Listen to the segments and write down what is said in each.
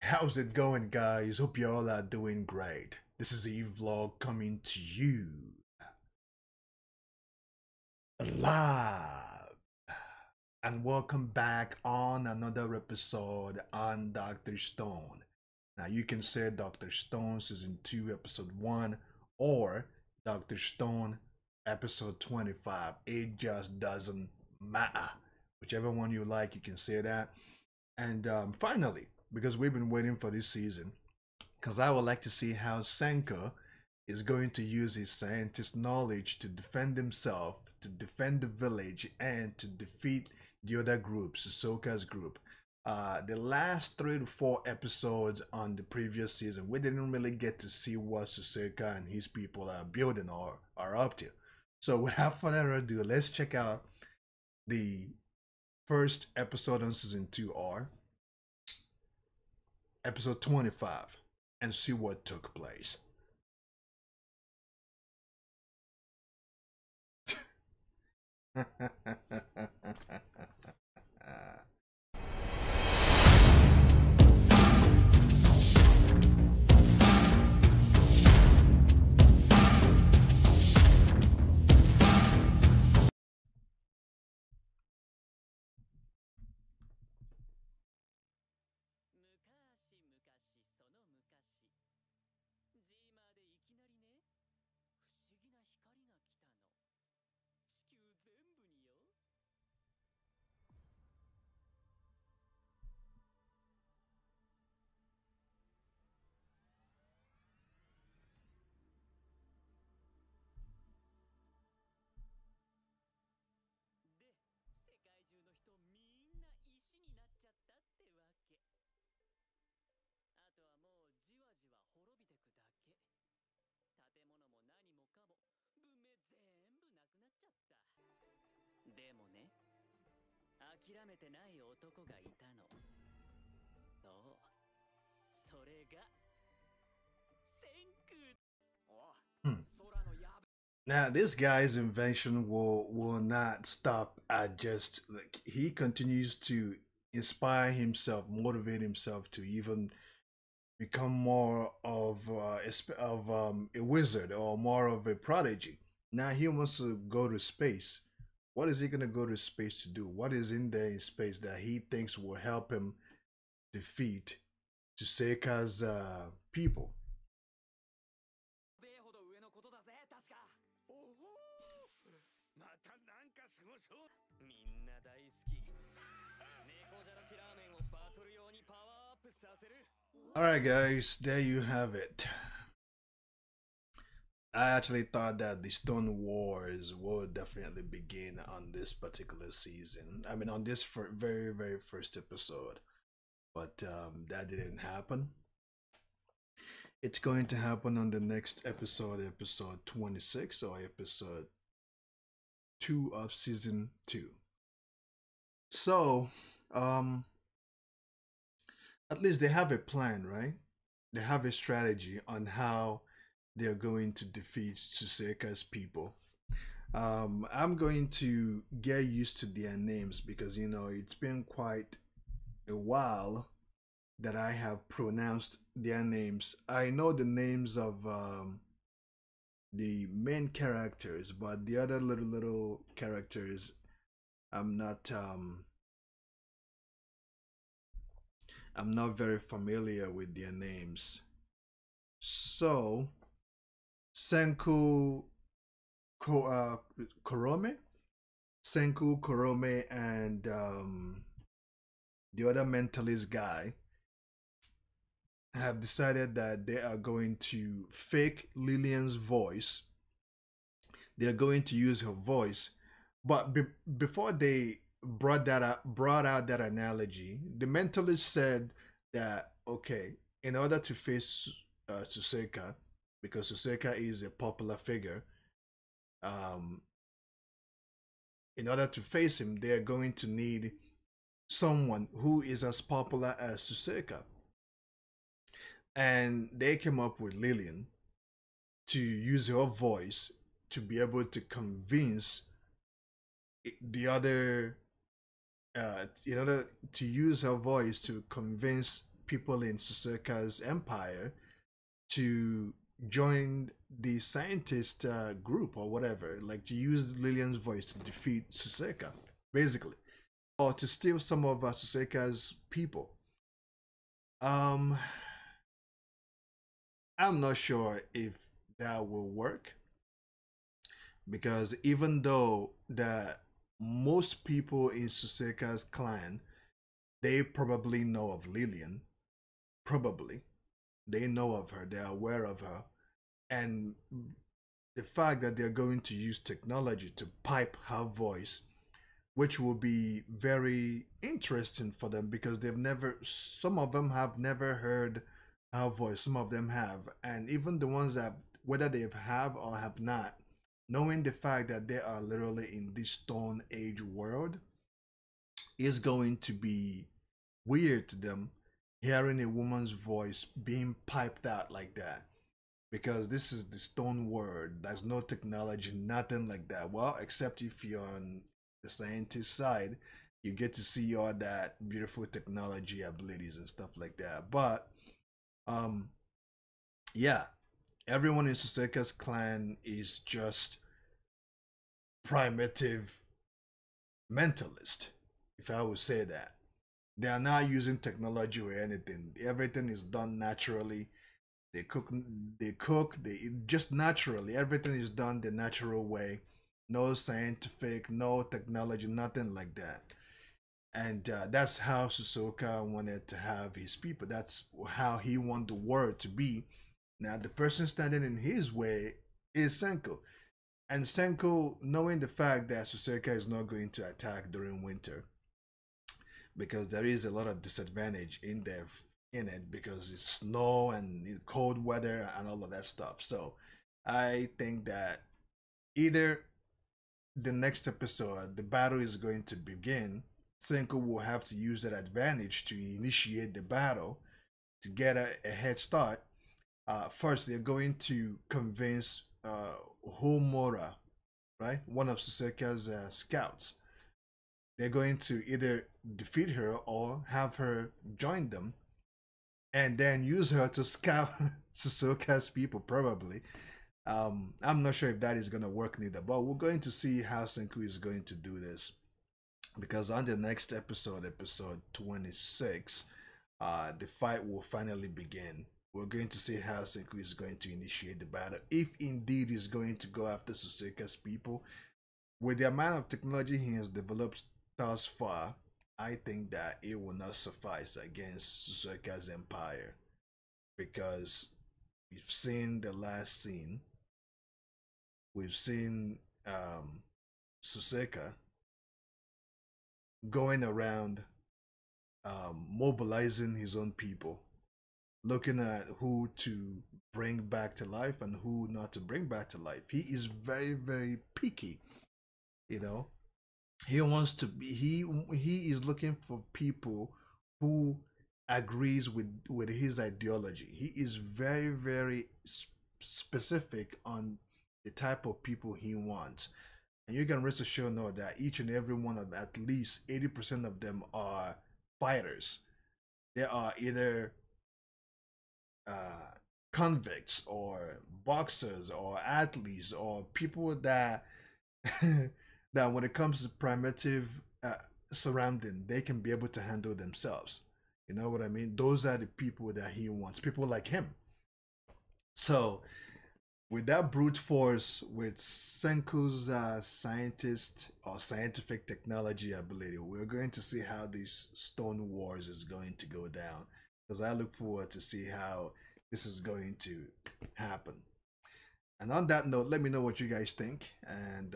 How's it going, guys? Hope you all are doing great. This is a vlog coming to you live. And welcome back on another episode on Dr. Stone. Now, you can say Dr. Stone Season 2, Episode 1, or Dr. Stone Episode 25. It just doesn't matter. Whichever one you like, you can say that. And finally, because we've been waiting for this season, because I would like to see how Senka is going to use his scientist knowledge to defend himself, to defend the village, and to defeat the other group, Sosaka's group. The last 3 to 4 episodes on the previous season, we didn't really get to see what Sosaka and his people are building or are up to. So without further ado, let's check out the first episode on season 2, or episode 25, and see what took place. Hmm. Now this guy's invention will not stop at just like he continues to inspire himself, motivate himself to even become more of a wizard or more of a prodigy. Now he wants to go to space. What is he gonna go to space to do? What is in there in space that he thinks will help him defeat Tuseka's people? Alright, guys, there you have it. I actually thought that the Stone Wars would definitely begin on this particular season. I mean, on this very, very first episode. But that didn't happen. It's going to happen on the next episode, episode 26, or episode 2 of season 2. So, at least they have a plan, right? They have a strategy on how they're going to defeat Suseka's people. I'm going to get used to their names because it's been quite a while that I have pronounced their names. I know the names of the main characters, but the other little characters, I'm not I'm not very familiar with their names. So, Senku Korome, Senku Korome, and the other mentalist guy have decided that they are going to fake Lillian's voice. They are going to use her voice, but before they brought out that analogy, the mentalist said that okay, in order to face Suseka, because Suseka is a popular figure, um, in order to face him, they are going to need someone who is as popular as Suseka. And they came up with Lillian to use her voice to be able to convince the other in order to use her voice to convince people in Suseka's empire to join the scientist group or whatever, like to use Lillian's voice to defeat Suseka, basically, or to steal some of Suseka's people. Um, I'm not sure if that will work because even though that most people in Suseka's clan, they probably know of Lillian, probably they know of her, they're aware of her, and the fact that they're going to use technology to pipe her voice, which will be very interesting for them because they've never, some of them have never heard her voice, some of them have, and even the ones that, whether they have or have not, knowing the fact that they are literally in this Stone Age world is going to be weird to them, hearing a woman's voice being piped out like that, because this is the stone world. There's no technology, nothing like that. Well, except if you're on the scientist side, you get to see all that beautiful technology abilities and stuff like that. But um, yeah, everyone in Suseka's clan is just primitive mentalist, if I would say that. They are not using technology or anything. Everything is done naturally. They eat just naturally. Everything is done the natural way. No scientific, no technology, nothing like that. And that's how Susoka wanted to have his people. That's how he wanted the world to be. Now, the person standing in his way is Senko. And Senko, knowing the fact that Susoka is not going to attack during winter, because there is a lot of disadvantage in there in it because it's snow and cold weather and all of that stuff. So I think that either the next episode, the battle is going to begin. Senko will have to use that advantage to initiate the battle to get a head start. First, they're going to convince Homura, right, one of Suseka's scouts. They're going to either defeat her or have her join them and then use her to scout Susoka's people, probably. I'm not sure if that is going to work neither, but we're going to see how Senku is going to do this. Because on the next episode, episode 26, the fight will finally begin. We're going to see how Senku is going to initiate the battle. If indeed he's going to go after Susoka's people, with the amount of technology he has developed thus far, I think that it will not suffice against Susoka's empire. Because we've seen the last scene, we've seen Susoka going around mobilizing his own people, looking at who to bring back to life and who not to bring back to life. He is very, very picky, you know. He wants to be he is looking for people who agrees with his ideology. He is very, very specific on the type of people he wants. And you can rest assured know that each and every one of at least 80% of them are fighters. They are either uh, convicts or boxers or athletes or people that that when it comes to primitive surrounding, they can be able to handle themselves. You know what I mean? Those are the people that he wants. People like him. So with that brute force, with Senku's scientist or scientific technology ability, we're going to see how these Stone Wars is going to go down. Because I look forward to see how this is going to happen. And on that note, let me know what you guys think. And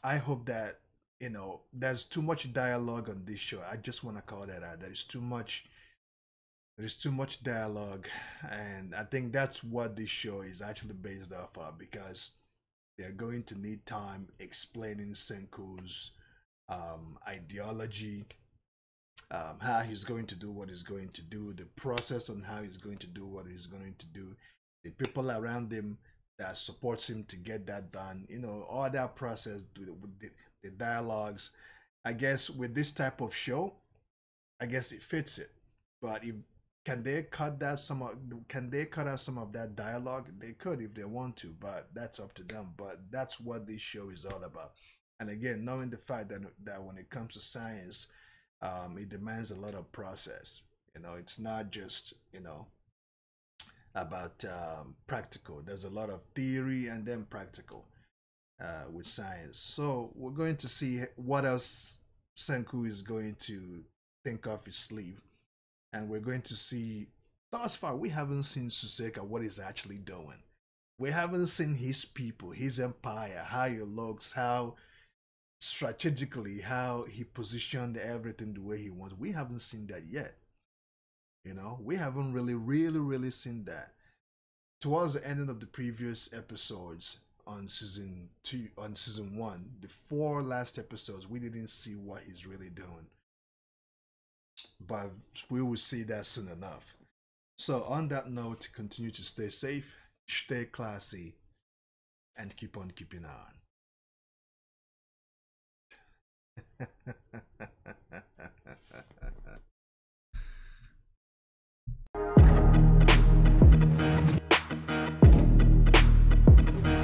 I hope that there's too much dialogue on this show. I just want to call that out. There's too much dialogue, and I think that's what this show is actually based off of because they're going to need time explaining Senku's ideology, how he's going to do what he's going to do, the process on how he's going to do what he's going to do, the people around him that supports him to get that done, all that process, the dialogues. I guess with this type of show, I guess it fits it. But if can they cut that some of can they cut out some of that dialogue? They could if they want to, but that's up to them. But that's what this show is all about. And again, knowing the fact that when it comes to science, it demands a lot of process. It's not just about practical. There's a lot of theory and then practical with science. So we're going to see what else Senku is going to think of his sleeve, and we're going to see. Thus far, we haven't seen Suseka what he's actually doing. We haven't seen his people, his empire, how he looks, how strategically, how he positioned everything the way he wants. We haven't seen that yet. We haven't really seen that. Towards the ending of the previous episodes on season two, on season one, the four last episodes, we didn't see what he's really doing. But we will see that soon enough. So, on that note, continue to stay safe, stay classy, and keep on keeping on.